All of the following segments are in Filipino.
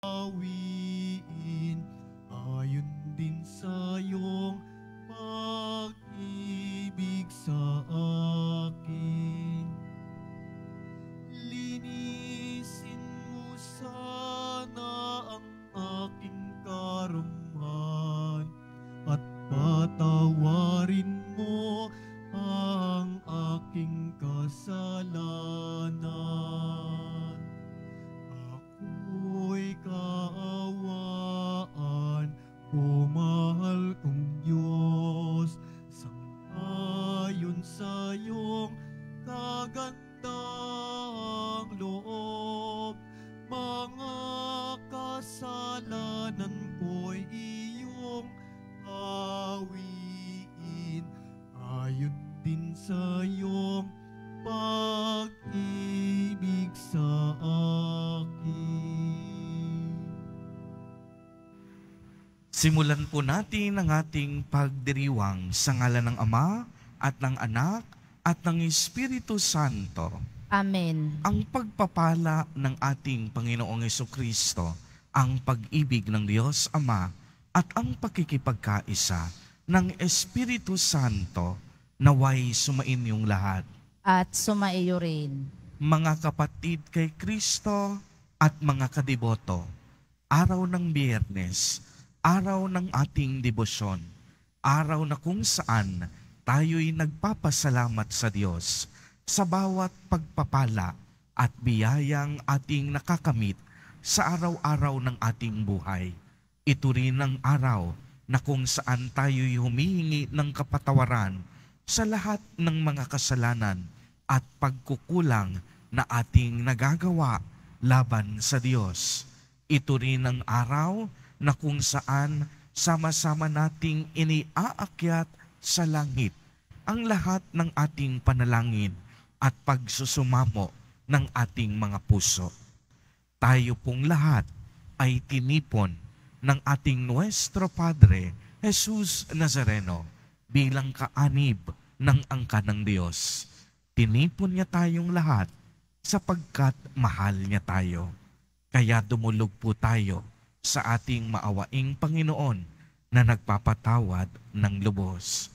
awiin, ayon din sa iyong pag-ibig sa akin. Linisin mo sana ang aking karumhan at patawarin mo ang aking kasalanan. Ako'y kaawaan, o mahal kong Diyos, sangayon sa iyong kagandang loob. Mga kasalanan ko'y iyong awiin, ayon din sa iyong pag-ibig sa akin. Simulan po natin ang ating pagdiriwang sa ngalan ng Ama at ng Anak at ng Espiritu Santo. Amen. Ang pagpapala ng ating Panginoong Jesucristo, ang pag-ibig ng Diyos Ama at ang pakikipagkaisa ng Espiritu Santo naway sumainyong lahat. At sumaiyo rin. Mga kapatid kay Kristo at mga kadiboto, araw ng Biyernes, araw ng ating debosyon, araw na kung saan tayo'y nagpapasalamat sa Diyos sa bawat pagpapala at biyayang ating nakakamit sa araw-araw ng ating buhay. Ito rin ang araw na kung saan tayo'y humihingi ng kapatawaran sa lahat ng mga kasalanan at pagkukulang na ating nagagawa laban sa Diyos. Ito rin ang araw na kung saan sama-sama nating iniaakyat sa langit ang lahat ng ating panalangin at pagsusumamo ng ating mga puso. Tayo pong lahat ay tinipon ng ating Nuestro Padre Jesus Nazareno bilang kaanib ng angkan ng Diyos. Tinipon niya tayong lahat sapagkat mahal niya tayo. Kaya dumulog po tayo sa ating maawaing Panginoon na nagpapatawad ng lubos.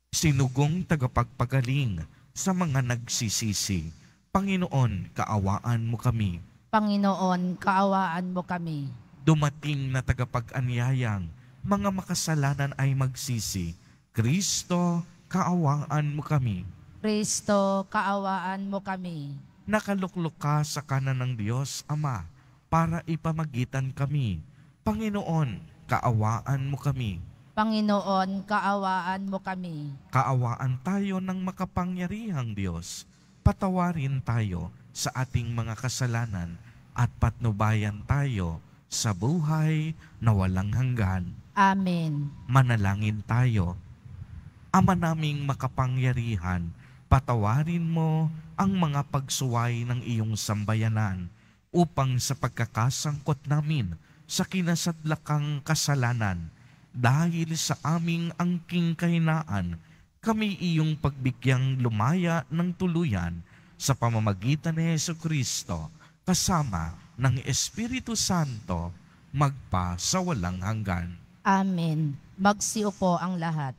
Sinugong tagapagpagaling sa mga nagsisisi, Panginoon, kaawaan mo kami. Panginoon, kaawaan mo kami. Dumating na tagapag-anyayang mga makasalanan ay magsisi, Kristo, kaawaan mo kami. Kristo, kaawaan mo kami. Nakaluklok ka sa kanan ng Diyos Ama para ipamagitan kami. Panginoon, kaawaan mo kami. Panginoon, kaawaan mo kami. Kaawaan tayo ng makapangyarihang Diyos. Patawarin tayo sa ating mga kasalanan at patnubayan tayo sa buhay na walang hanggan. Amen. Manalangin tayo. Ama naming makapangyarihan, patawarin mo ang mga pagsuway ng iyong sambayanan upang sa pagkakasangkot namin sa kinasadlakang kasalanan dahil sa aming angking kahinaan, kami iyong pagbigyang lumaya ng tuluyan sa pamamagitan ni Jesucristo kasama ng Espiritu Santo magpa sa walang hanggan. Amen. Magsiupo ang lahat.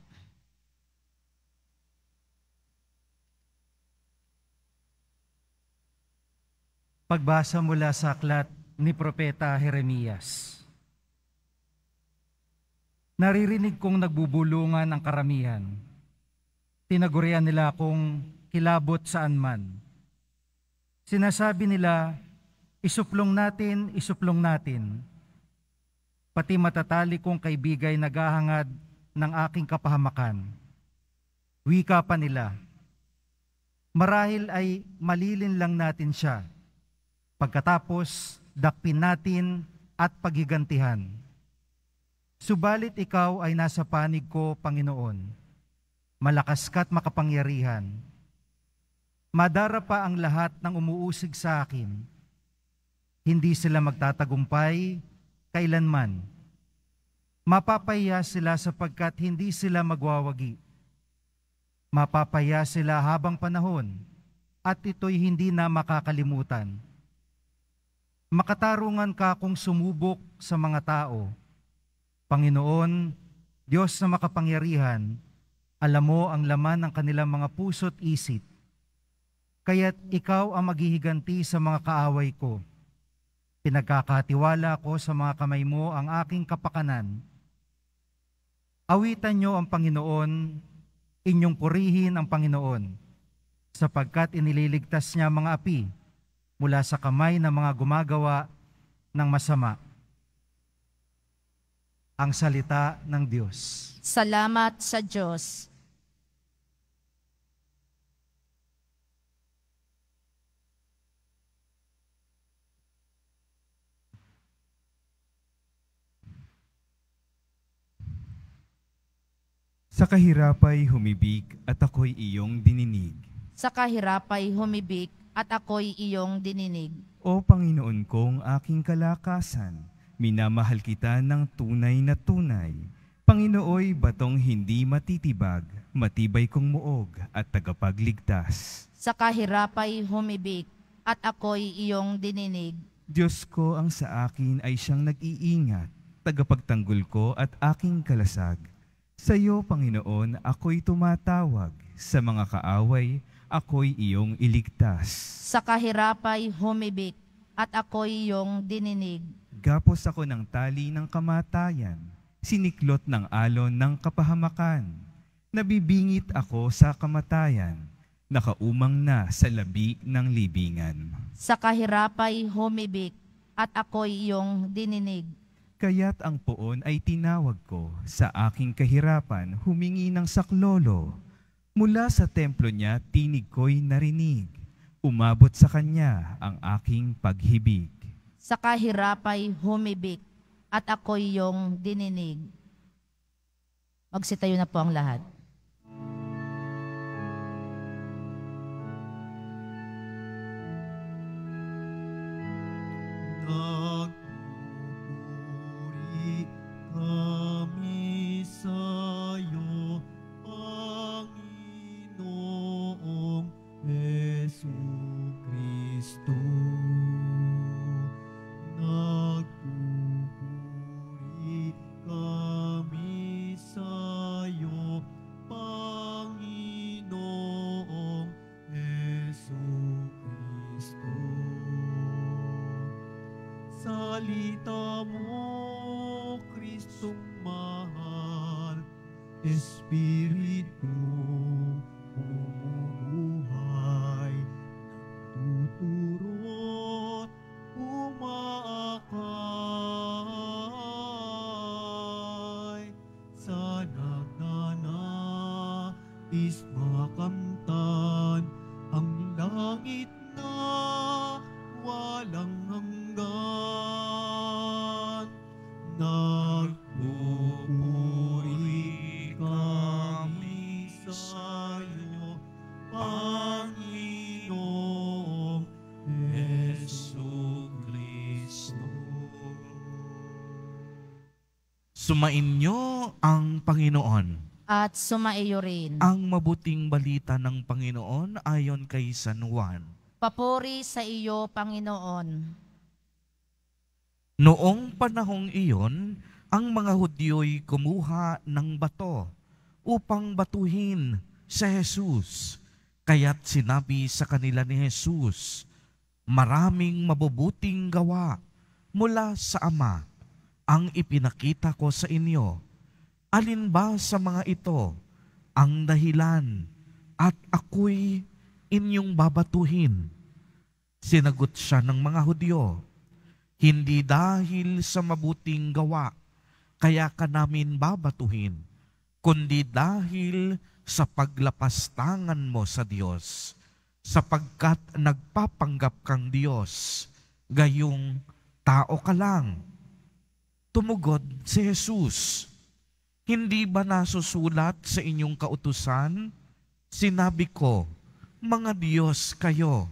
Pagbasa mula sa aklat ni Propeta Jeremias. Naririnig kong nagbubulungan ang karamihan. Tinagurian nila akong kilabot saan man. Sinasabi nila, isuplong natin. Pati matatali kong kaibigay naghahangad ng aking kapahamakan. Wika pa nila, marahil ay malilin lang natin siya. Pagkatapos, dakpin natin at paghigantihan. Subalit ikaw ay nasa panig ko, Panginoon. Malakas ka't makapangyarihan. Madara pa ang lahat ng umuusig sa akin. Hindi sila magtatagumpay kailanman. Mapapahiya sila sapagkat hindi sila magwawagi. Mapapahiya sila habang panahon at ito'y hindi na makakalimutan. Makatarungan ka kung sumubok sa mga tao. Panginoon, Diyos na makapangyarihan, alam mo ang laman ng kanilang mga puso't isip. Kaya't ikaw ang maghihiganti sa mga kaaway ko. Pinagkakatiwala ko sa mga kamay mo ang aking kapakanan. Awitan niyo ang Panginoon, inyong purihin ang Panginoon, sapagkat inililigtas niya mga api mula sa kamay ng mga gumagawa ng masama. Ang salita ng Diyos. Salamat sa Diyos. Sa kahirapay humibig at ako'y iyong dininig. Sa kahirapay humibik at ako'y iyong dininig. O Panginoon kong aking kalakasan, minamahal kita ng tunay na tunay. Panginooy batong hindi matitibag, matibay kong muog at tagapagligtas. Sa kahirapay humibik at ako'y iyong dininig. Diyos ko ang sa akin ay siyang nag-iingat, tagapagtanggol ko at aking kalasag. Sa iyo, Panginoon, ako'y tumatawag. Sa mga kaaway, ako'y iyong iligtas. Sa kahirapay humibik at ako'y iyong dininig. Gapos ako ng tali ng kamatayan, siniklot ng alon ng kapahamakan. Nabibingit ako sa kamatayan, nakaumang na sa labi ng libingan. Sa kahirapay humibik at ako'y iyong dininig. Kaya't ang poon ay tinawag ko, sa aking kahirapan humingi ng saklolo. Mula sa templo niya tinig ko'y narinig, umabot sa kanya ang aking paghibig. Sa kahirapay humibik at ako'y iyong dininig. Magsitayo na po ang lahat. Nagpupuri kami sa'yo, Panginoong Jesucristo. Nagpupuri kami sa'yo, Panginoong Jesucristo. Salita mo, Kristong mahal, Espiritu bumubuhay, nagtuturo't umaakay. Sa nagnanais makamtan ang langit na walang hanggan. Nagpupuri kami sa'yo, Panginoong Jesucristo. Sumainyo ang Panginoon. At sumaiyo rin. Ang mabuting balita ng Panginoon ayon kay San Juan. Papuri sa iyo, Panginoon. Noong panahong iyon, ang mga Hudyo'y kumuha ng bato upang batuhin si Jesus. Kaya't sinabi sa kanila ni Jesus, maraming mabubuting gawa mula sa Ama ang ipinakita ko sa inyo. Alin ba sa mga ito ang dahilan at ako'y inyong babatuhin? Sinagot siya ng mga Hudyo, hindi dahil sa mabuting gawa, kaya ka namin babatuhin, kundi dahil sa paglapastangan mo sa Diyos, sapagkat nagpapanggap kang Diyos, gayong tao ka lang. Tumugod si Jesus, hindi ba nasusulat sa inyong kautusan? Sinabi ko, mga Diyos kayo,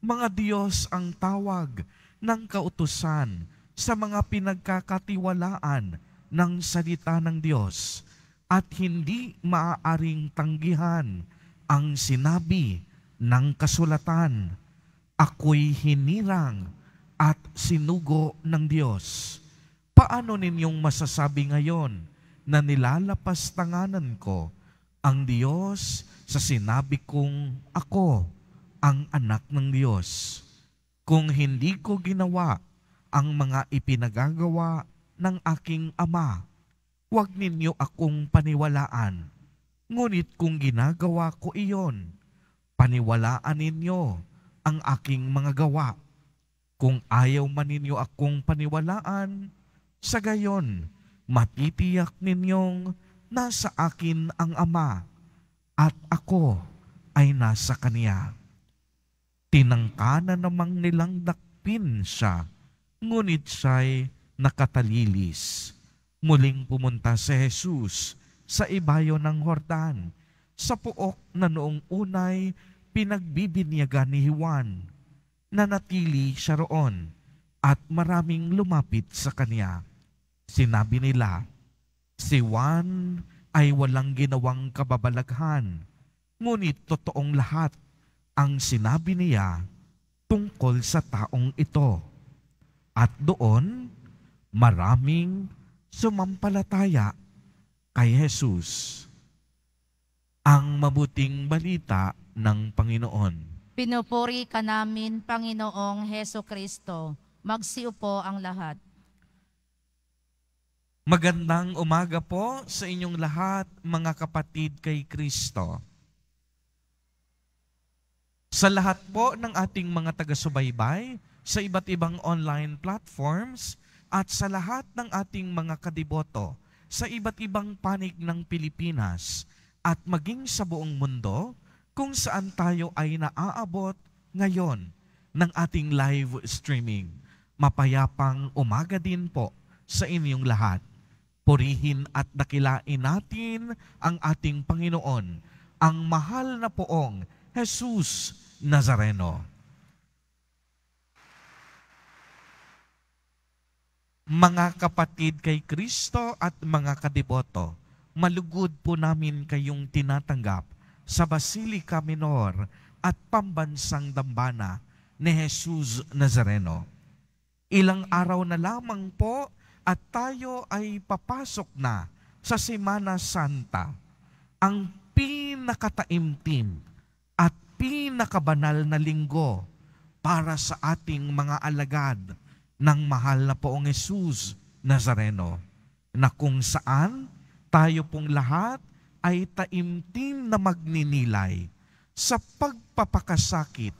mga Diyos ang tawag ng kautusan sa mga pinagkakatiwalaan ng salita ng Diyos at hindi maaaring tanggihan ang sinabi ng kasulatan. Ako'y hinirang at sinugo ng Diyos. Paano ninyong masasabi ngayon na nilalapastanganan ko ang Diyos sa sinabi kong ako ang anak ng Diyos? Kung hindi ko ginawa ang mga ipinagagawa ng aking Ama, huwag ninyo akong paniwalaan. Ngunit kung ginagawa ko iyon, paniwalaan ninyo ang aking mga gawa. Kung ayaw man ninyo akong paniwalaan, sa gayon, matitiyak ninyong nasa akin ang Ama at ako ay nasa Kaniya. Tinangka na namang nilang dakpin siya, ngunit siya'y nakatalilis. Muling pumunta si Jesus sa ibayo ng Jordan, sa puok na noong unay pinagbibinyagan ni Juan. Nanatili siya roon at maraming lumapit sa kanya. Sinabi nila, si Juan ay walang ginawang kababalaghan, ngunit totoong lahat ang sinabi niya tungkol sa taong ito. At doon, maraming sumampalataya kay Jesus. Ang mabuting balita ng Panginoon. Pinupuri ka namin, Panginoong Heso Kristo. Magsiupo ang lahat. Magandang umaga po sa inyong lahat, mga kapatid kay Kristo. Sa lahat po ng ating mga taga-subaybay, sa iba't ibang online platforms, at sa lahat ng ating mga kadiboto, sa iba't ibang panig ng Pilipinas, at maging sa buong mundo, kung saan tayo ay naaabot ngayon ng ating live streaming. Mapayapang umaga din po sa inyong lahat. Purihin at dakilain natin ang ating Panginoon, ang mahal na poong Jesus Nazareno. Mga kapatid kay Kristo at mga kadiboto, malugod po namin kayong tinatanggap sa Basilica Minor at Pambansang Dambana ni Jesus Nazareno. Ilang araw na lamang po at tayo ay papasok na sa Semana Santa, ang pinakataimtim at pinakabanal na linggo para sa ating mga alagad ng mahal na poong Jesus Nazareno, na kung saan tayo pong lahat ay taimtim na magninilay sa pagpapakasakit,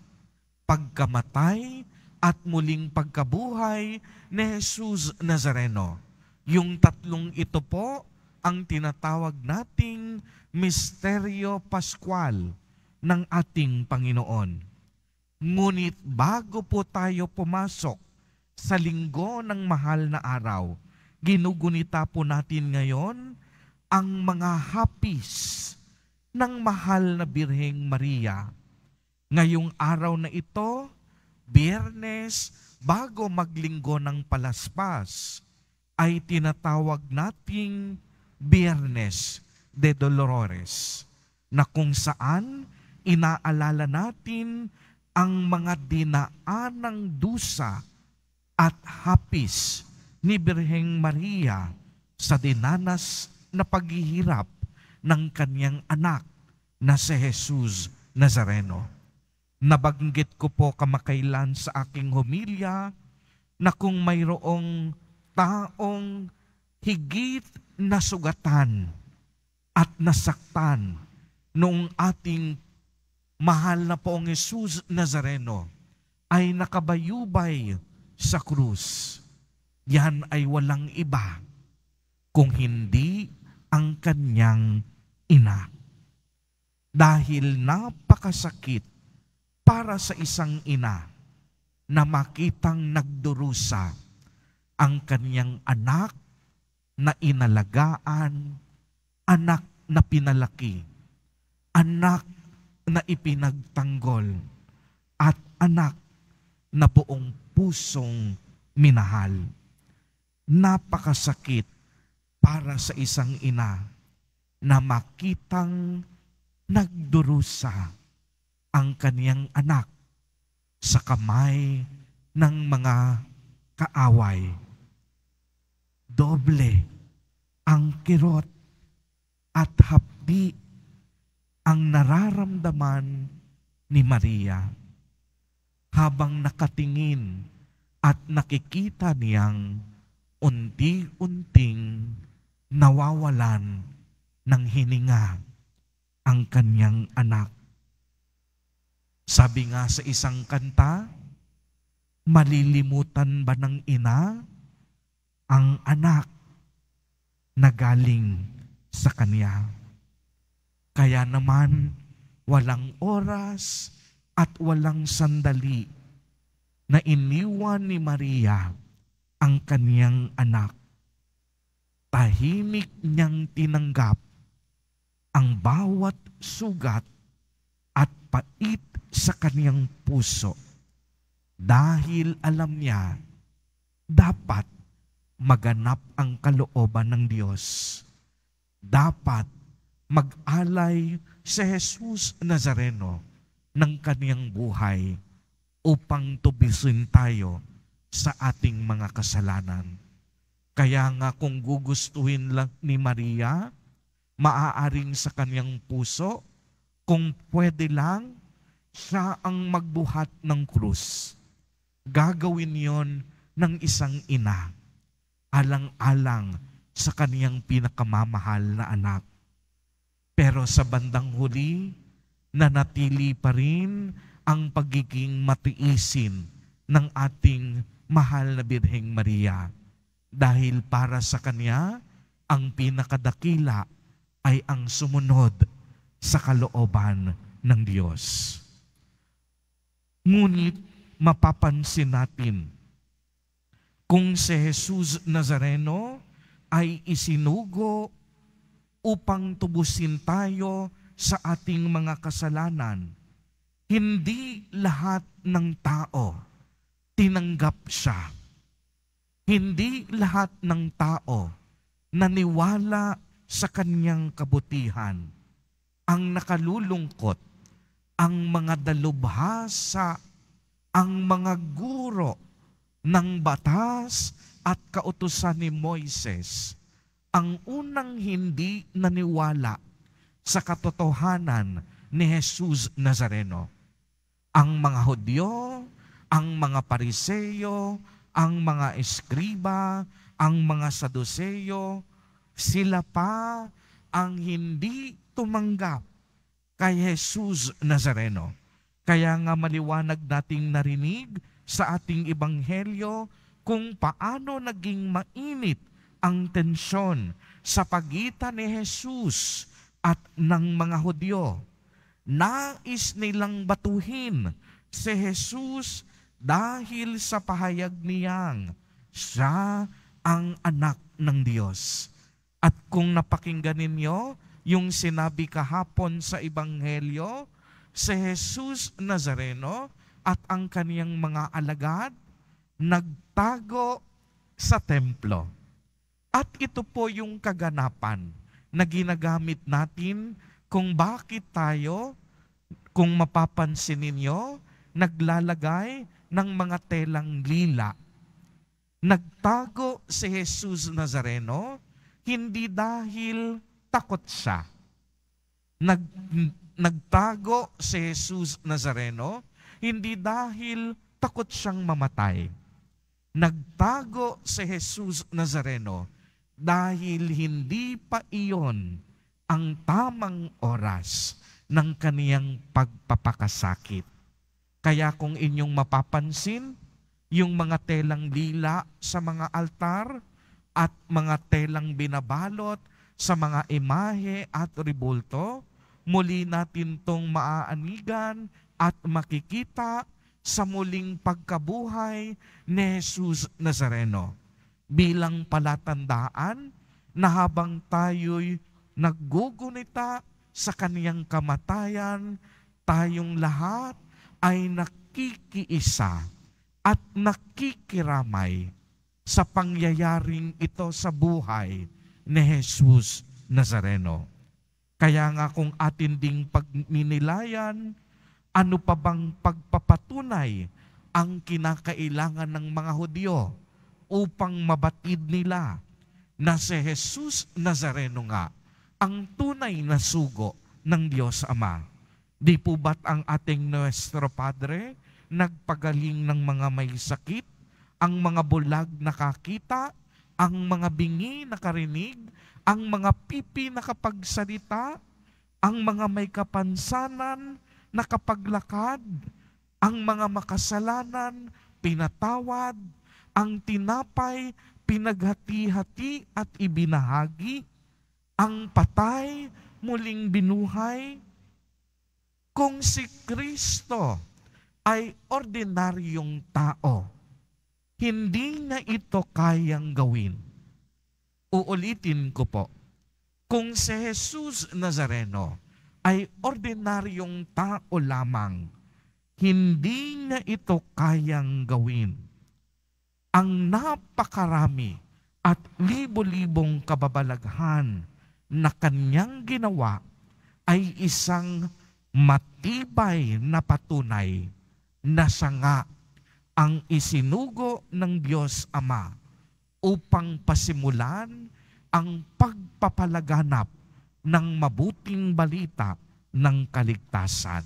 pagkamatay, at muling pagkabuhay ni Jesus Nazareno. Yung tatlong ito po ang tinatawag nating Misteryo Pascual ng ating Panginoon. Ngunit bago po tayo pumasok sa linggo ng mahal na araw, ginugunita po natin ngayon ang mga hapis ng mahal na Birheng Maria. Ngayong araw na ito, Biyernes, bago maglinggo ng Palaspas, ay tinatawag nating Biyernes de Dolores, na kung saan inaalala natin ang mga dinaanang dusa at hapis ni Birheng Maria sa dinanas na paghihirap ng kanyang anak na si Jesus Nazareno. Nabanggit ko po kamakailan sa aking homilya na kung mayroong taong higit na sugatan at nasaktan noong ating mahal na poong Jesus Nazareno ay nakabayubay sa krus, yan ay walang iba kung hindi ang kanyang ina. Dahil napakasakit para sa isang ina na makitang nagdurusa ang kanyang anak na inalagaan, anak na pinalaki, anak na ipinagtanggol, at anak na buong pusong minahal. Napakasakit para sa isang ina na makitang nagdurusa ang kaniyang anak sa kamay ng mga kaaway. Doble ang kirot at hapdi ang nararamdaman ni Maria habang nakatingin at nakikita niyang unti-unting nawawalan ng hininga ang kanyang anak. Sabi nga sa isang kanta, malilimutan ba ng ina ang anak na galing sa kanya? Kaya naman, walang oras at walang sandali na iniwan ni Maria ang kaniyang anak. Tahimik niyang tinanggap ang bawat sugat at pait sa kaniyang puso dahil alam niya dapat maganap ang kalooban ng Diyos. Dapat mag-alay si Jesus Nazareno ng kaniyang buhay upang tubisin tayo sa ating mga kasalanan. Kaya nga kung gugustuhin lang ni Maria, maaaring sa kaniyang puso, kung pwede lang, siya ang magbuhat ng krus. Gagawin yon ng isang ina, alang-alang sa kaniyang pinakamamahal na anak. Pero sa bandang huli, nanatili pa rin ang pagiging matiisin ng ating mahal na Birheng Maria. Dahil para sa kanya, ang pinakadakila ay ang sumunod sa kalooban ng Diyos. Ngunit mapapansin natin, kung si Jesus Nazareno ay isinugo upang tubusin tayo sa ating mga kasalanan, hindi lahat ng tao tinanggap siya. Hindi lahat ng tao naniwala sa kanyang kabutihan. Ang nakalulungkot, ang mga dalubhasa, ang mga guro ng batas at kautusan ni Moises, ang unang hindi naniwala sa katotohanan ni Jesus Nazareno. Ang mga Hudyo, ang mga Pariseyo, ang mga Eskriba, ang mga Saduseyo, sila pa ang hindi tumanggap kay Jesus Nazareno. Kaya nga maliwanag nating narinig sa ating ebanghelyo kung paano naging mainit ang tensyon sa pagitan ni Jesus at ng mga Hudyo. Nais nilang batuhin si Jesus dahil sa pahayag niyang siya ang anak ng Diyos. At kung napakinggan ninyo yung sinabi kahapon sa ebanghelyo, si Jesus Nazareno at ang kaniyang mga alagad nagtago sa templo. At ito po yung kaganapan na ginagamit natin kung bakit tayo, kung mapapansin ninyo, naglalagay ng mga telang lila. Nagtago si Jesus Nazareno hindi dahil takot siya. Nagtago si Jesus Nazareno hindi dahil takot siyang mamatay. Nagtago si Jesus Nazareno dahil hindi pa iyon ang tamang oras ng kaniyang pagpapakasakit. Kaya kung inyong mapapansin, yung mga telang lila sa mga altar at mga telang binabalot sa mga imahe at ribulto, muli natin tong maaanigan at makikita sa muling pagkabuhay ni Jesus Nazareno bilang palatandaan na habang tayo'y naggugunita sa kaniyang kamatayan, tayong lahat ay nakikiisa at nakikiramay sa pangyayaring ito sa buhay ni Jesus Nazareno. Kaya nga kung atin ding pagminilayan, ano pa bang pagpapatunay ang kinakailangan ng mga Hudyo upang mabatid nila na si Jesus Nazareno nga ang tunay na sugo ng Diyos Ama. Di po ba't ang ating Nuestro Padre nagpagaling ng mga may sakit, ang mga bulag nakakita, ang mga bingi nakarinig, ang mga pipi nakapagsalita, ang mga may kapansanan nakapaglakad, ang mga makasalanan pinatawad, ang tinapay pinaghati-hati at ibinahagi, ang patay muling binuhay. Kung si Kristo ay ordinaryong tao, hindi na ito kayang gawin. Uulitin ko po, kung si Jesus Nazareno ay ordinaryong tao lamang, hindi na ito kayang gawin. Ang napakarami at libo-libong kababalaghan na kanyang ginawa ay isang matibay na patunay na siya nga ang isinugo ng Diyos Ama upang pasimulan ang pagpapalaganap ng mabuting balita ng kaligtasan.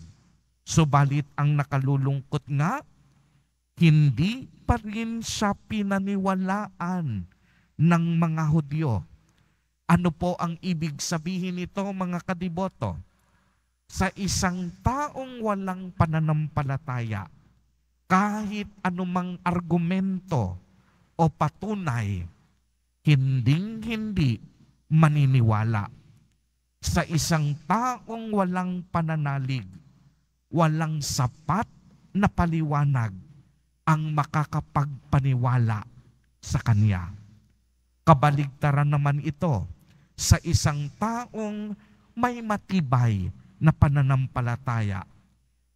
Subalit ang nakalulungkot nga, hindi pa rin siya pinaniwalaan ng mga Hudyo. Ano po ang ibig sabihin nito, mga kadiboto? Sa isang taong walang pananampalataya, kahit anumang argumento o patunay, hinding-hindi maniniwala. Sa isang taong walang pananalig, walang sapat na paliwanag ang makakapagpaniwala sa Kanya. Kabaligtaran naman ito sa isang taong may matibay na pananampalataya.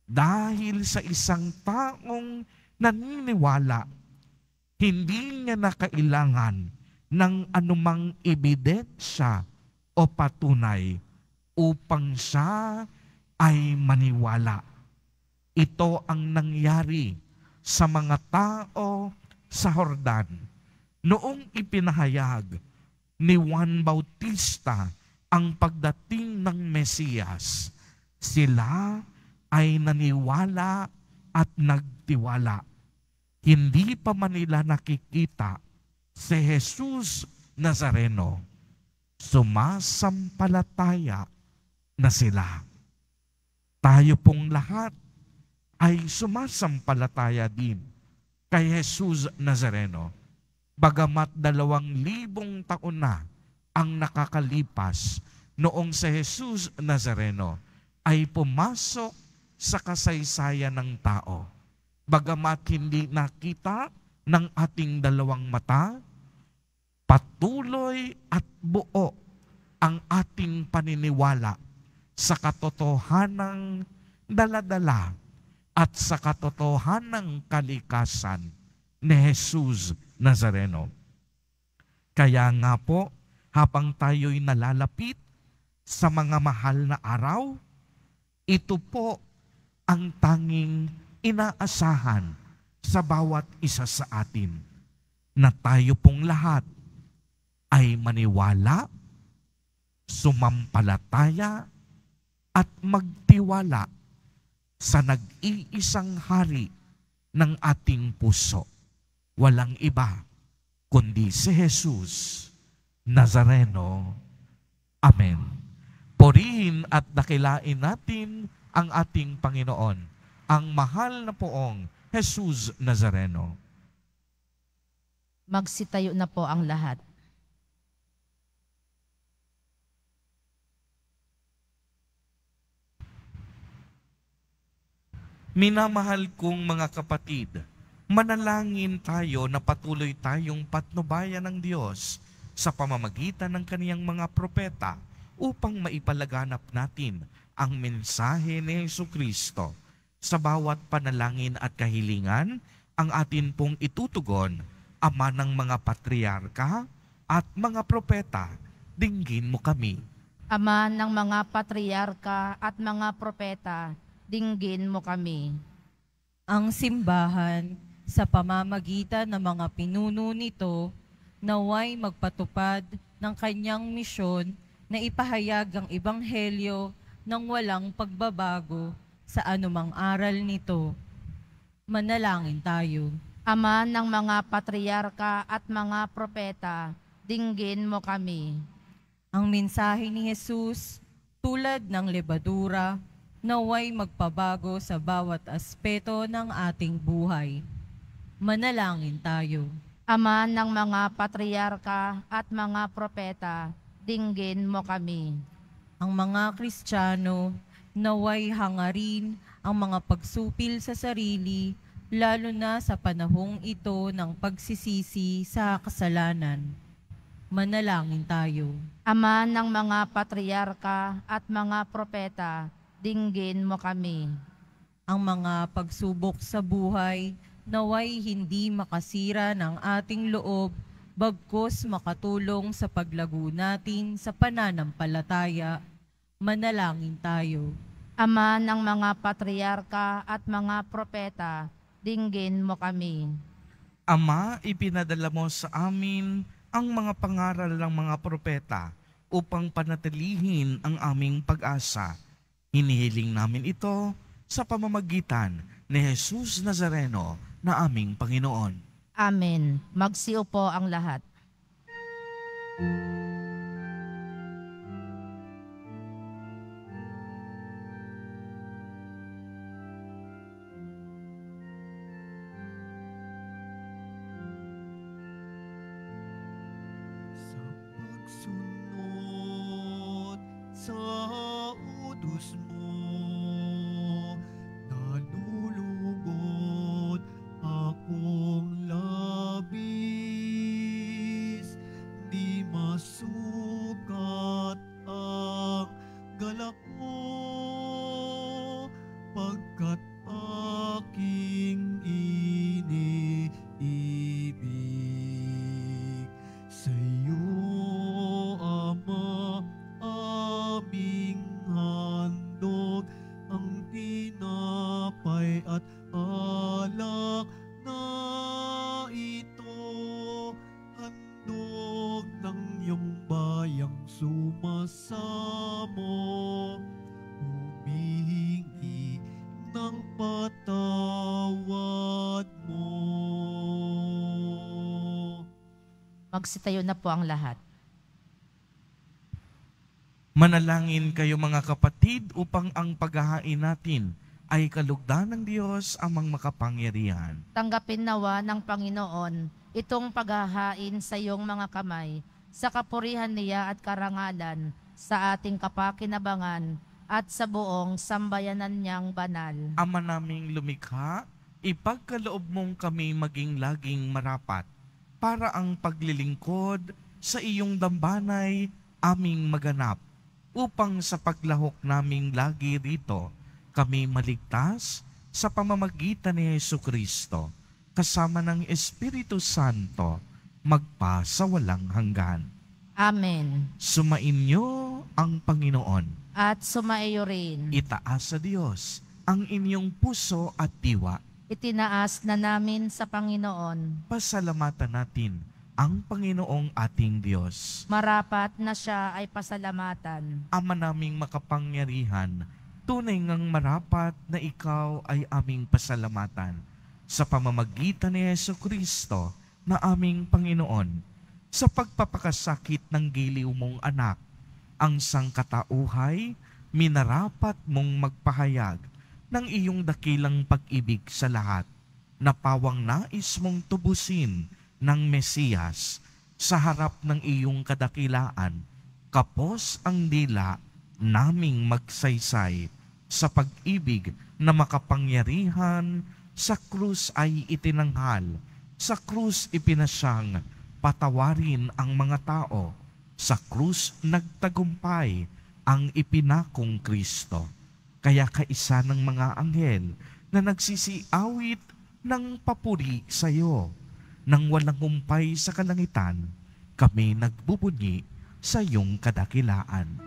Dahil sa isang taong naniniwala, hindi niya na kailangan ng anumang ebidensya o patunay upang siya ay maniwala. Ito ang nangyari sa mga tao sa Jordan noong ipinahayag ni Juan Bautista ang pagdating ng Mesiyas. Sila ay naniwala at nagtiwala. Hindi pa man nila nakikita si Jesus Nazareno. Sumasampalataya na sila. Tayo pong lahat ay sumasampalataya din kay Jesus Nazareno. Bagamat 2,000 taon na ang nakakalipas noong si Jesus Nazareno ay pumasok sa kasaysayan ng tao. Bagamat hindi nakita ng ating 2 mata, patuloy at buo ang ating paniniwala sa katotohanang daladala at sa katotohanang kalikasan ni Jesus Nazareno. Kaya nga po, habang tayo'y nalalapit sa mga mahal na araw, ito po ang tanging inaasahan sa bawat isa sa atin, na tayo pong lahat ay maniwala, sumampalataya, at magtiwala sa nag-iisang hari ng ating puso. Walang iba kundi si Jesus Nazareno. Amen. Purihin at dakilain natin ang ating Panginoon, ang mahal na poong Jesus Nazareno. Magsitayo na po ang lahat. Minamahal kong mga kapatid, manalangin tayo na patuloy tayong patnubayan ng Diyos sa pamamagitan ng kaniyang mga propeta upang maipalaganap natin ang mensahe ni Jesucristo. Sa bawat panalangin at kahilingan, ang atin pong itutugon, Ama ng mga patriarka at mga propeta, dinggin mo kami. Ama ng mga patriarka at mga propeta, dinggin mo kami. Ang simbahan sa pamamagitan ng mga pinuno nito, naway magpatupad ng kanyang misyon na ipahayag ang ebanghelyo ng walang pagbabago sa anumang aral nito. Manalangin tayo. Ama ng mga patriarka at mga propeta, dinggin mo kami. Ang mensahe ni Jesus, tulad ng lebadura, naway magpabago sa bawat aspeto ng ating buhay. Manalangin tayo. Ama ng mga patriarka at mga propeta, dinggin mo kami. Ang mga Kristiyano, naway hangarin ang mga pagsupil sa sarili, lalo na sa panahong ito ng pagsisisi sa kasalanan. Manalangin tayo. Ama ng mga patriarka at mga propeta, dinggin mo kami. Ang mga pagsubok sa buhay, naway hindi makasira ng ating loob, bagkus makatulong sa paglago natin sa pananampalataya. Manalangin tayo. Ama ng mga patriarka at mga propeta, dinggin mo kami. Ama, ipinadala mo sa amin ang mga pangaral ng mga propeta upang panatilihin ang aming pag-asa. Hinihiling namin ito sa pamamagitan ni Jesus Nazareno na aming Panginoon. Amen. Magsiupo ang lahat. Sa pagsunod sa utos mo, nalulugod akong labis. Di masukat ang galak mo, pagkat aking iniibig. Sa'yo, Ama, aming handog ang tinapay at alak na ito. Handog ng iyong bayang sumasamo, humihingi ng patawad mo. Magsitayo na po ang lahat. Manalangin kayo mga kapatid upang ang paghahain natin ay kalugdan ng Diyos amang makapangyarihan. Tanggapin nawa ng Panginoon itong paghahain sa iyong mga kamay, sa kapurihan niya at karangalan, sa ating kapakinabangan at sa buong sambayanan niyang banal. Ama naming lumikha, ipagkaloob mong kami maging laging marapat para ang paglilingkod sa iyong dambanay aming maganap, upang sa paglahok naming lagi rito, kami maligtas sa pamamagitan ni Jesucristo, kasama ng Espiritu Santo, magpa sa walang hanggan. Amen. Sumainyo ang Panginoon. At sumaiyo rin. Itaas sa Diyos ang inyong puso at diwa. Itinaas na namin sa Panginoon. Pasalamatan natin ang Panginoong ating Diyos. Marapat na siya ay pasalamatan. Ama naming makapangyarihan, tunay ngang marapat na ikaw ay aming pasalamatan sa pamamagitan ni Jesucristo na aming Panginoon, sa pagpapakasakit ng giliw mong anak, ang sangkatauhay, minarapat mong magpahayag ng iyong dakilang pag-ibig sa lahat, na pawang nais mong tubusin ng Mesiyas sa harap ng iyong kadakilaan. Kapos ang dila naming magsaysay sa pag-ibig na makapangyarihan, sa krus ay itinanghal, sa krus ipinasyang patawarin ang mga tao, sa krus nagtagumpay ang ipinakong Kristo. Kaya kaisa ng mga anghel na nagsisiawit ng papuri sa iyo, nang walang humpay sa kalangitan, kami nagbubunyi sa iyong kadakilaan.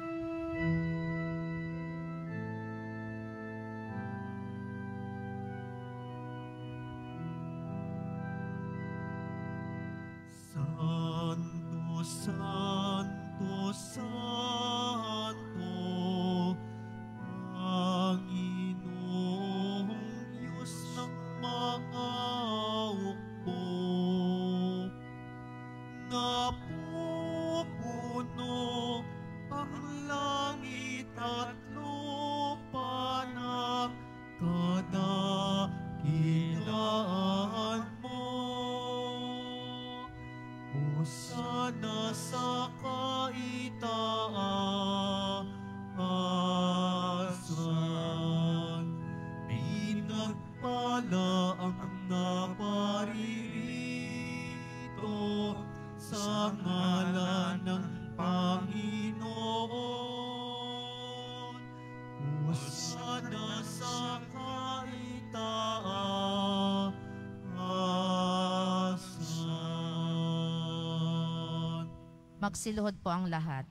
Santo, Santo, Panginoong Diyos ng mga hukbo, napupuno ang langit at lupa ng kadakilaan mo. Hosana sa kaitaasan, pinagpala ang naparirito sa ngalan ng Panginoon. Hosana sa kaitaasan. Magsiluhod po ang lahat.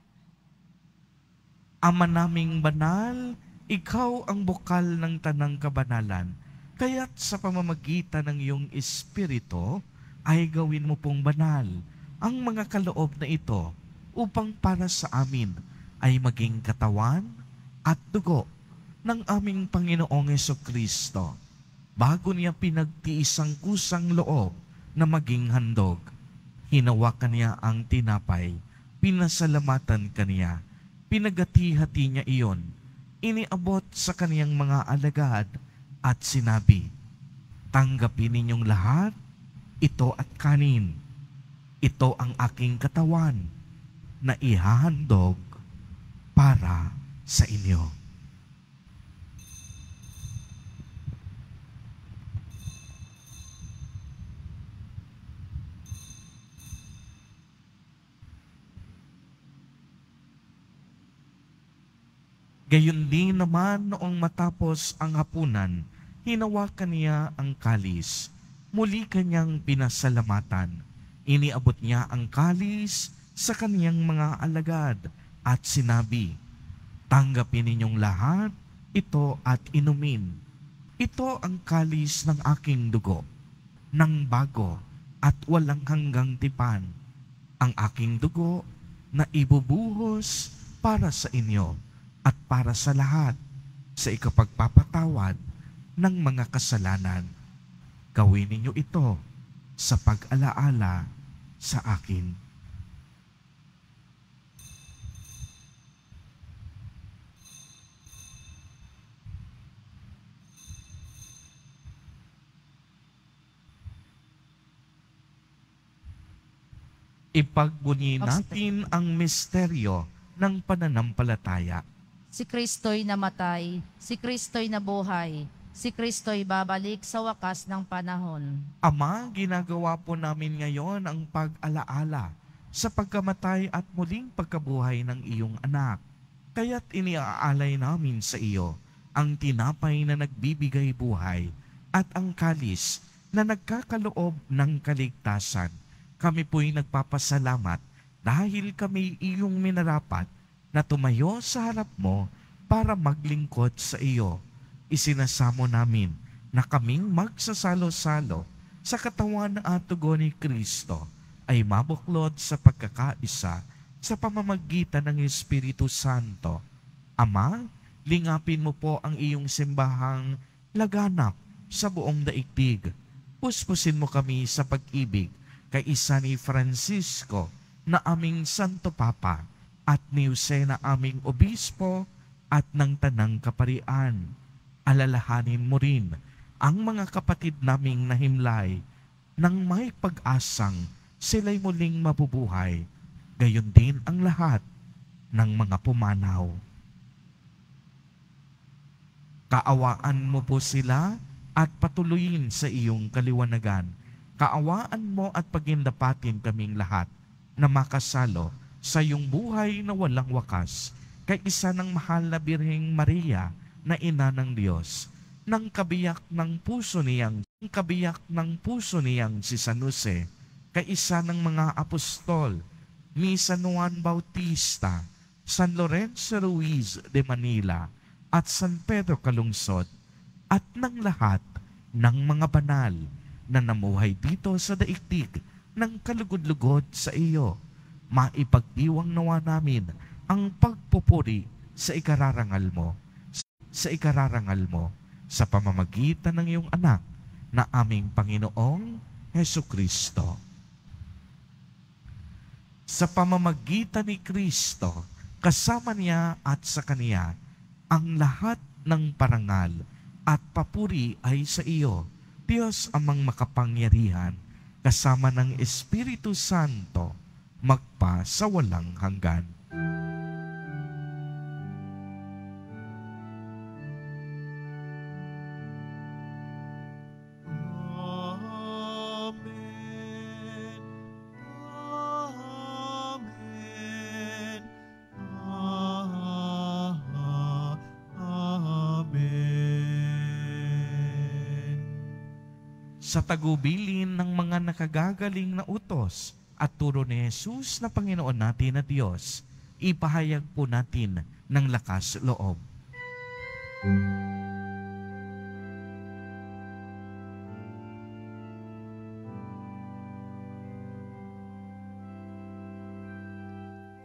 Ama naming banal, ikaw ang bukal ng tanang kabanalan. Kaya't sa pamamagitan ng iyong Espiritu, ay gawin mo pong banal ang mga kaloob na ito upang para sa amin ay maging katawan at dugo ng aming Panginoong Jesucristo. Bago niya pinagtiis ang kusang loob na maging handog, hinawakan niya ang tinapay, pinasalamatan kaniya, pinagati-hati niya iyon, iniabot sa kaniyang mga alagad at sinabi, "Tanggapin ninyong lahat, ito at kanin. Ito ang aking katawan na ihahandog para sa inyo." Gayon din naman noong matapos ang hapunan, hinawakan niya ang kalis. Muli kanyang pinasalamatan. Iniabot niya ang kalis sa kaniyang mga alagad at sinabi, "Tanggapin ninyong lahat ito at inumin. Ito ang kalis ng aking dugo, ng bago at walang hanggang tipan. Ang aking dugo na ibubuhos para sa inyo at para sa lahat sa ikapagpapatawad ng mga kasalanan. Gawin ninyo ito sa pag-alaala sa akin." Ipagbunyi natin ang misteryo ng pananampalataya. Si Kristo'y namatay, si Kristo'y nabuhay, si Kristo'y babalik sa wakas ng panahon. Ama, ginagawa po namin ngayon ang pag-alaala sa pagkamatay at muling pagkabuhay ng iyong anak. Kaya't iniaalay namin sa iyo ang tinapay na nagbibigay buhay at ang kalis na nagkakaloob ng kaligtasan. Kami po'y nagpapasalamat dahil kami iyong minarapat na tumayo sa harap mo para maglingkod sa iyo. Isinasamo namin na kaming magsasalo-salo sa katawan at dugo ni Kristo ay mabuklod sa pagkakaisa sa pamamagitan ng Espiritu Santo. Ama, lingapin mo po ang iyong simbahang laganap sa buong daigdig. Puspusin mo kami sa pag-ibig kay isa ni Francisco na aming Santo Papa at ni Jose na aming Obispo at ng Tanang Kaparian. Alalahanin mo rin ang mga kapatid naming nahimlay nang may pag-asang sila'y muling mabubuhay, gayon din ang lahat ng mga pumanaw. Kaawaan mo po sila at patuloyin sa iyong kaliwanagan. Kaawaan mo at pagindapatin kaming lahat na makasalo sa iyong buhay na walang wakas kay isa ng mahal na Birheng Maria na ina ng Diyos, ng kabiyak ng puso niyang si San Jose, kay isa ng mga apostol ni San Juan Bautista, San Lorenzo Ruiz de Manila, at San Pedro Calungsod, at ng lahat ng mga banal na namuhay dito sa daigdig ng kalugod-lugod sa iyo. maipagdiwang nawa namin ang pagpupuri sa ikararangal mo, sa pamamagitan ng iyong anak na aming Panginoong Heso Kristo. Sa pamamagitan ni Kristo, kasama niya at sa Kaniya, ang lahat ng parangal at papuri ay sa iyo, Diyos amang makapangyarihan, kasama ng Espiritu Santo, magpa sa walang hanggan. Amen. Amen. Amen. Sa tagubilin ng mga nakagagaling na utos at turo ni Jesus na Panginoon natin na Diyos, ipahayag po natin ng lakas loob.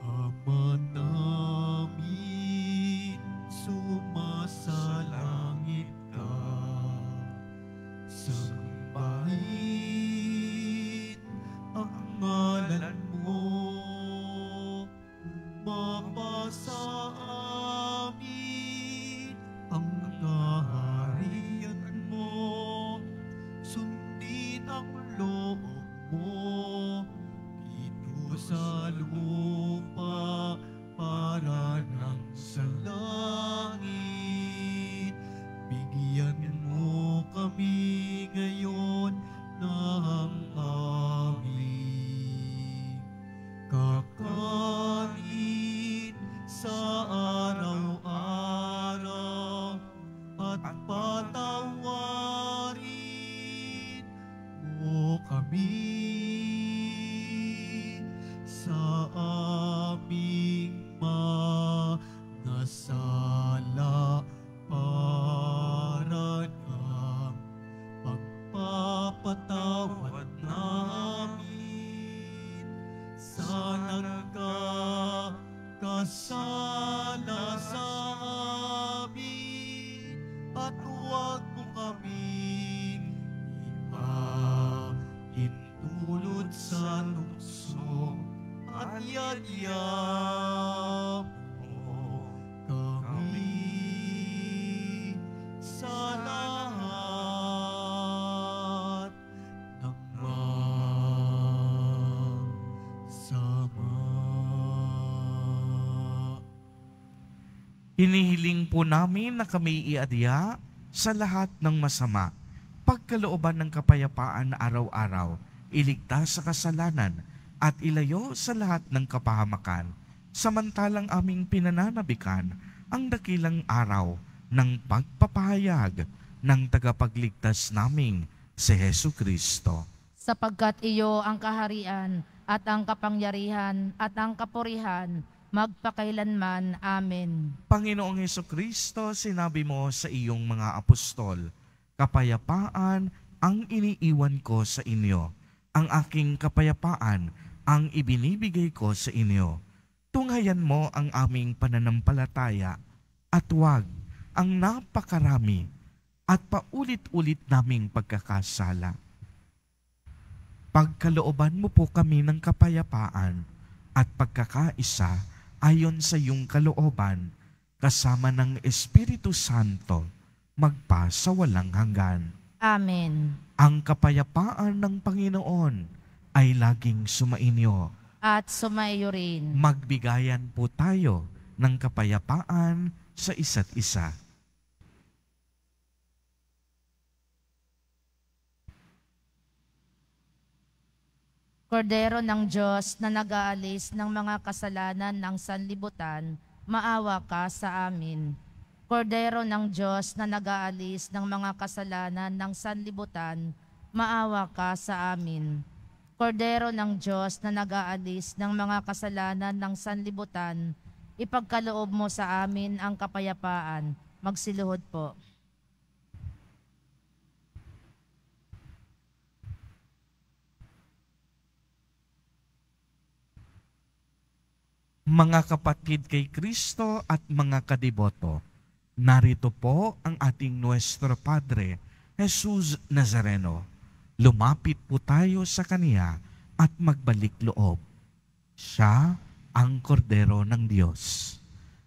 Ama namin, sumasalangit ka. Sambahin ang ngalan mo. Mapasa amin ang kaharian mo. Sundin ang loob mo dito sa lupa para nang sa langit. Bigyan mo kami ngayon ng aming kakanin sa araw-araw at patawarin mo kami sa aming mga sala para ng pagpapatawad namin sa nagkakasala sa amin, at huwag mo kaming ipahintulot sa tukso, at yadya mo kami sa lahat ng masama. Hinihiling po namin na kami iadya sa lahat ng masama, pagkalooban ng kapayapaan na araw-araw, iligtas sa kasalanan, at ilayo sa lahat ng kapahamakan, samantalang aming pinananabikan ang dakilang araw ng pagpapahayag ng tagapagligtas naming si Hesu Kristo. Sapagkat iyo ang kaharian at ang kapangyarihan at ang kapurihan magpakailanman. Amen. Panginoong Hesu Kristo, sinabi mo sa iyong mga apostol, kapayapaan ang iniiwan ko sa inyo, ang aking kapayapaan ang ibinibigay ko sa inyo. Tunghayan mo ang aming pananampalataya at huwag ang napakarami at paulit-ulit naming pagkakasala. Pagkalooban mo po kami ng kapayapaan at pagkakaisa ayon sa iyong kalooban, kasama ng Espiritu Santo, magpa sa walang hanggan. Amen. Ang kapayapaan ng Panginoon ay laging sumainyo. At sumaiyo rin. Magbigayan po tayo ng kapayapaan sa isa't isa. Kordero ng Diyos na nag-aalis ng mga kasalanan ng sanlibutan, maawa ka sa amin. Kordero ng Diyos na nag-aalis ng mga kasalanan ng sanlibutan, maawa ka sa amin. Kordero ng Diyos na nag-aalis ng mga kasalanan ng sanlibutan, ipagkaloob mo sa amin ang kapayapaan. Magsiluhod po. mga kapatid kay Kristo at mga kadiboto, narito po ang ating Nuestro Padre, Jesus Nazareno. Lumapit po tayo sa Kaniya at magbalik loob. Siya ang kordero ng Diyos.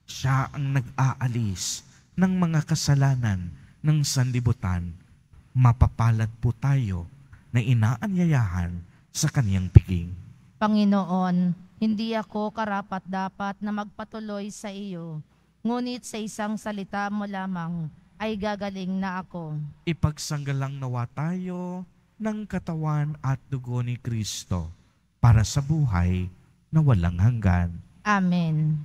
Siya ang nag-aalis ng mga kasalanan ng sanlibutan. Mapapalad po tayo na inaanyayahan sa Kaniyang piging. Panginoon, hindi ako karapat-dapat na magpatuloy sa iyo, ngunit sa isang salita mo lamang ay gagaling na ako. Ipagsanggalang nawa tayo ng katawan at dugo ni Kristo para sa buhay na walang hanggan. Amen.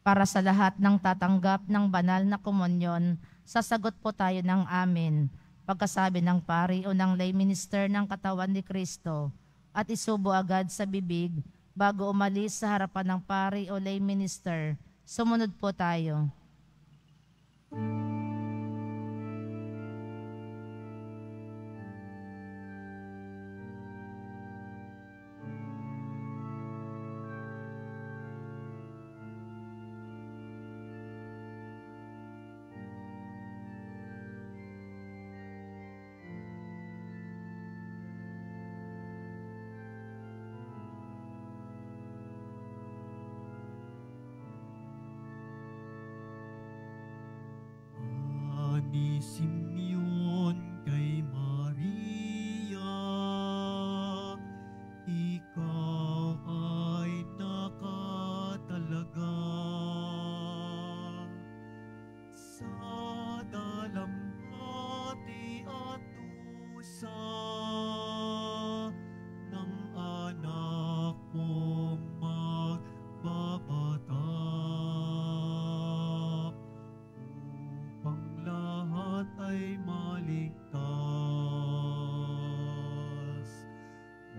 Para sa lahat ng tatanggap ng banal na komunyon, sasagot po tayo ng amen. Pagkasabi ng pari o ng lay minister ng katawan ni Kristo at isubo agad sa bibig bago umalis sa harapan ng pari o lay minister. Sumunod po tayo. Ni Simeon kay Maria, ikaw ay nakatalaga sa dalamhati at dusa ng anak mong magbabata. Ay maligtas.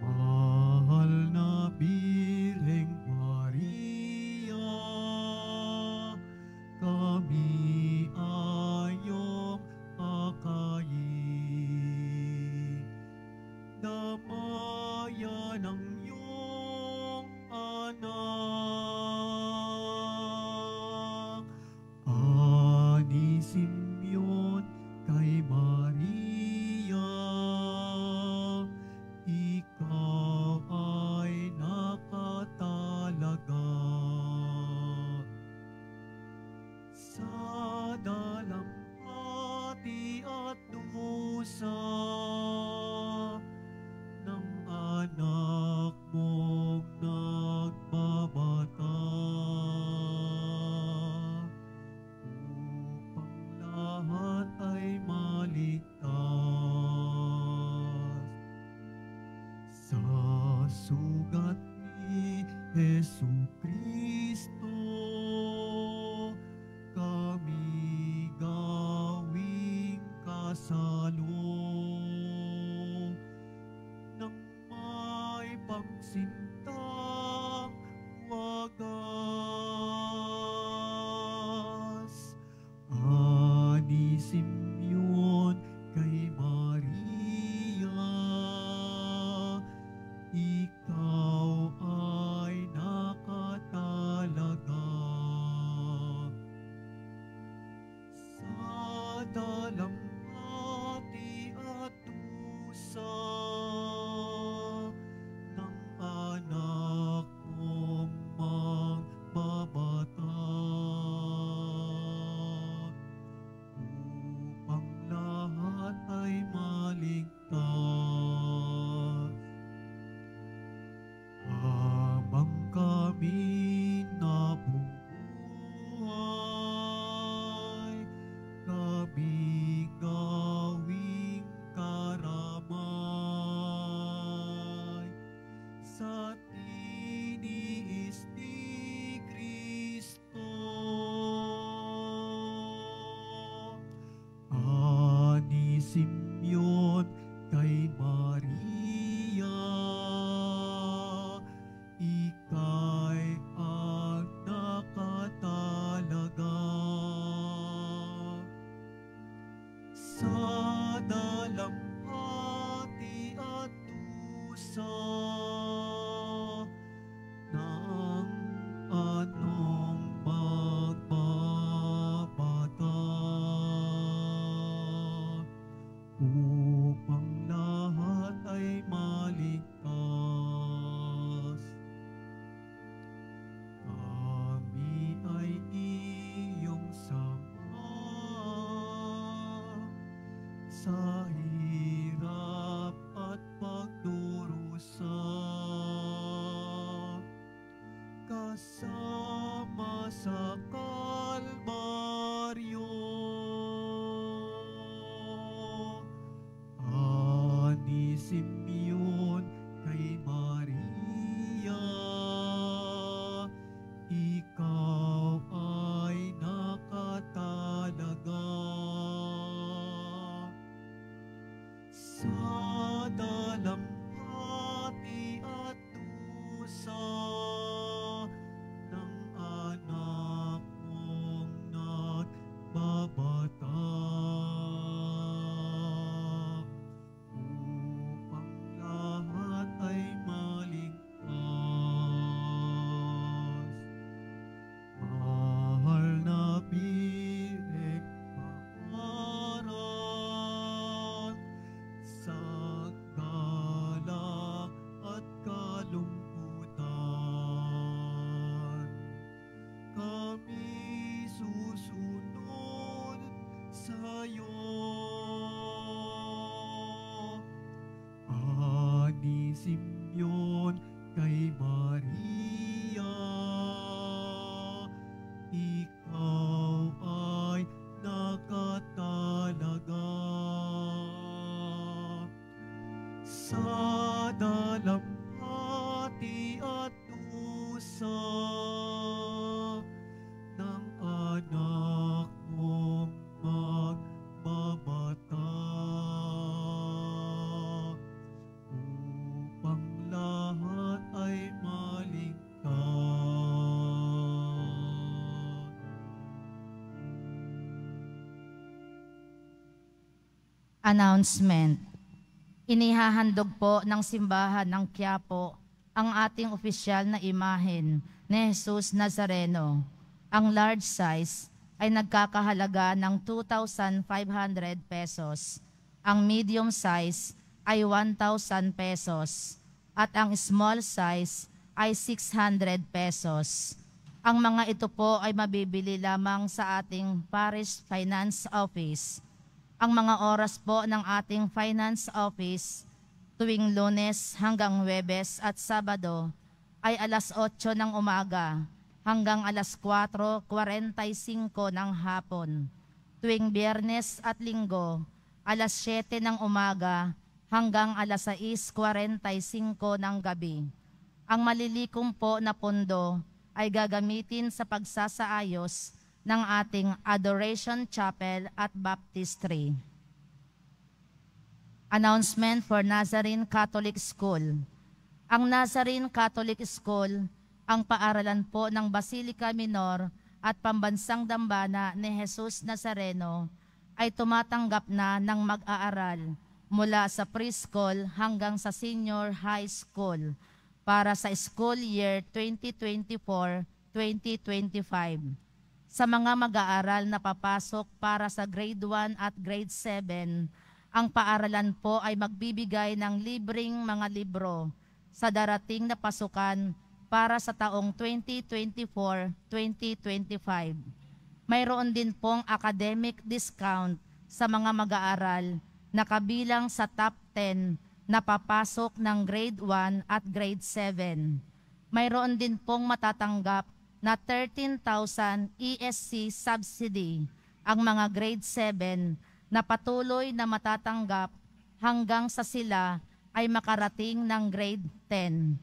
Mahal na Birheng Maria, kami ay iyong akayin. Damayan ang iyong anak. Ani Simeon kay Maria, ikaw ay nakatalaga sa dalamhati at dusa ng anak mong nagbabata. Lahat ay maligtas sa sugat ni Jesucristo. Kami gawing kasalo ng may pagsintang wagas. Ani Simeon kay Maria, ikaw ay nakatalaga sa dalamhati at dusa ng anak mong magbabata. Lahat ay maligtas. Habang kami nabubuhay, kami gawing karamay sa tiniis ni Kristo. Ani Simeon kay Maria, ika'y ang nakatalaga sa hirap at pagdurusa, kasama sa Kalbaryo. Ani Simeon kay Maria, ikaw ay nakatalaga sa dalampati at dusa ng anak mong nagbabatak, upang lahat ay maligtas. Mahal na biik maaral, sa galak at kalungkutan, kami susunod sa'yo. Ani Simeon kay Maria, ikaw ay nakatalaga sa dalampati at dusa ng anak mong magbabatak, upang lahat ay maligtas. Announcement. Inihahandog po ng simbahan ng Quiapo ang ating opisyal na imahen ni Jesus Nazareno. Ang large size ay nagkakahalaga ng 2,500 pesos. Ang medium size ay 1,000 pesos. At ang small size ay 600 pesos. Ang mga ito po ay mabibili lamang sa ating Parish Finance Office. Ang mga oras po ng ating Finance Office tuwing Lunes hanggang Huwebes at Sabado ay alas 8 ng umaga hanggang alas 4:45 ng hapon. Tuwing Biyernes at Linggo, alas 7 ng umaga hanggang alas 6:45 ng gabi. Ang malilikom po na pondo ay gagamitin sa pagsasaayos ng ating Adoration Chapel at Baptistry. Announcement for Nazarene Catholic School. Ang Nazarene Catholic School, ang paaralan po ng Basilica Minor at Pambansang Dambana ni Jesus Nazareno, ay tumatanggap na ng mag-aaral mula sa preschool hanggang sa senior high school para sa school year 2024-2025. Sa mga mag-aaral na papasok para sa grade 1 at grade 7, ang paaralan po ay magbibigay ng libreng mga libro sa darating na pasukan para sa taong 2024-2025. Mayroon din pong academic discount sa mga mag-aaral na kabilang sa top 10 na papasok ng grade 1 at grade 7. Mayroon din pong matatanggap na 13,000 ESC subsidy ang mga grade 7 na patuloy na matatanggap hanggang sa sila ay makarating ng grade 10.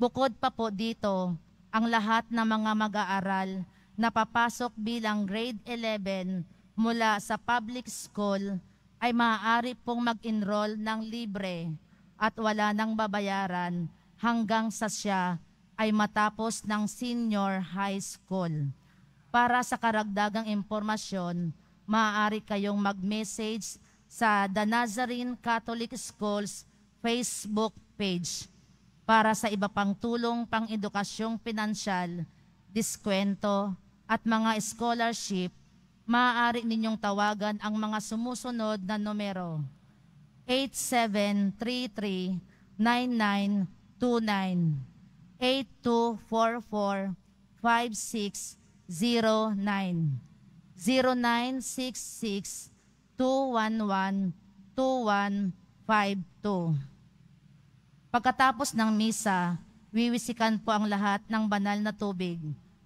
Bukod pa po dito, ang lahat ng mga mag-aaral na papasok bilang grade 11 mula sa public school ay maaari pong mag-enroll ng libre at wala nang babayaran hanggang sa siya ay matapos ng senior high school. Para sa karagdagang impormasyon, maaari kayong mag-message sa The Nazarene Catholic Schools Facebook page. Para sa iba pang tulong pang edukasyong pinansyal, diskwento at mga scholarship, maaari ninyong tawagan ang mga sumusunod na numero: 8733-9929, 8244-5609, 0966-211-209, 2152. Pagkatapos ng misa, wiwisikan po ang lahat ng banal na tubig.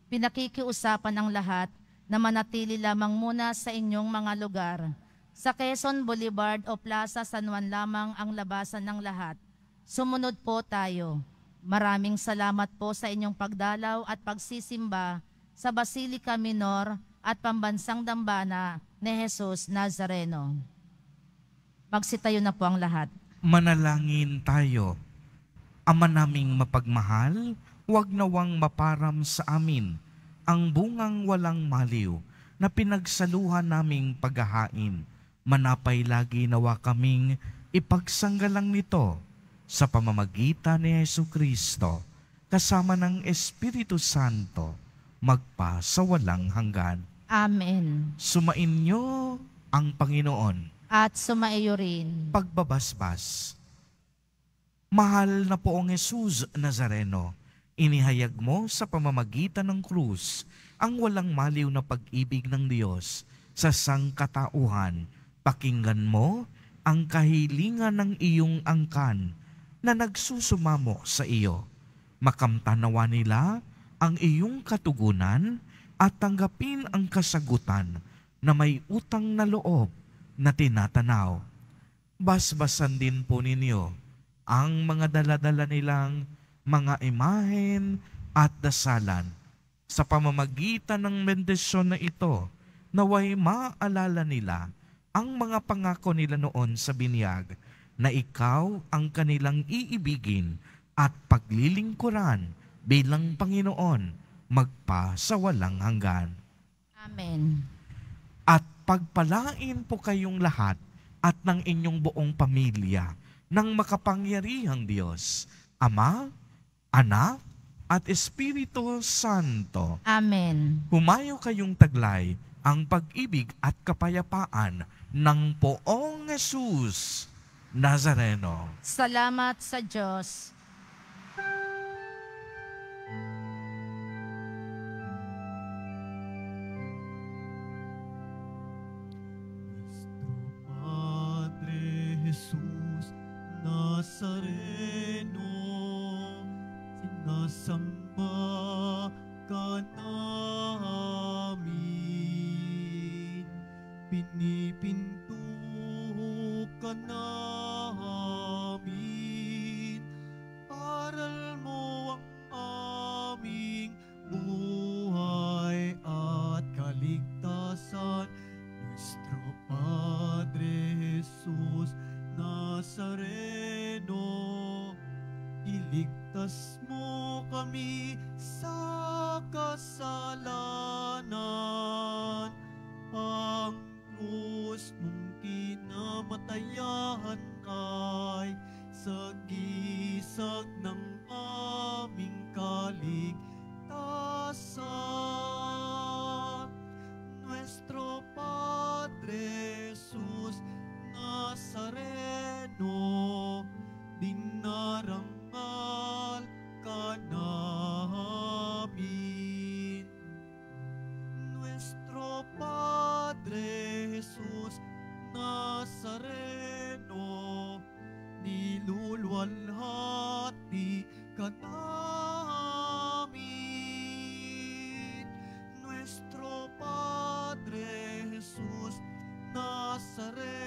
Pinakikiusapan ang lahat na manatili lamang muna sa inyong mga lugar. Sa Quezon Boulevard o Plaza San Juan lamang ang labasan ng lahat. Sumunod po tayo. Maraming salamat po sa inyong pagdalaw at pagsisimba sa Basilica Minor at Pambansang Dambana ni Jesus Nazareno. Magsitayo na po ang lahat. Manalangin tayo. Ama naming mapagmahal, huwag nawang maparam sa amin ang bungang walang maliw na pinagsaluhan naming paghahain. Manapay lagi nawa kaming ipagsanggalang nito sa pamamagitan ni Jesucristo kasama ng Espiritu Santo magpa sa walang hanggan. Amen. Sumainyo ang Panginoon. At sumaiyo rin. Pagbabasbas. Mahal na poong Jesus Nazareno, inihayag mo sa pamamagitan ng krus ang walang maliw na pag-ibig ng Diyos sa sangkatauhan. Pakinggan mo ang kahilingan ng iyong angkan na nagsusumamo sa iyo. Makamtanawa nila ang iyong katugunan at tanggapin ang kasagutan na may utang na loob na tinatanaw. Basbasan din po ninyo ang mga daladala nilang mga imahen at dasalan. Sa pamamagitan ng bendisyon na ito, naway maalala nila ang mga pangako nila noon sa binyag na ikaw ang kanilang iibigin at paglilingkuran bilang Panginoon magpa sa walang hanggan. Amen. At pagpalain po kayong lahat at ng inyong buong pamilya ng makapangyarihang Diyos, Ama, Anak, at Espiritu Santo. Amen. Humayo kayong taglay ang pag-ibig at kapayapaan ng poong Jesus Nazareno. Salamat sa Diyos. Padre Jesus Nazareno, sinasamba ka namin, pinipinto ka namin, aral mo ang aming buhay at kaligtasan. Nuestro Padre Jesus Nazareno, iligtas mo kami sa kasalanan. Ang krus mong kinamatayan ay sagisag ng aming kaligtasan. Nuestro Padre Jesus Nazareno, dinarangal ka namin. Nuestro Padre Jesus Nazareno, niluluwalhati ka namin. Nuestro Padre Jesus Nazareno,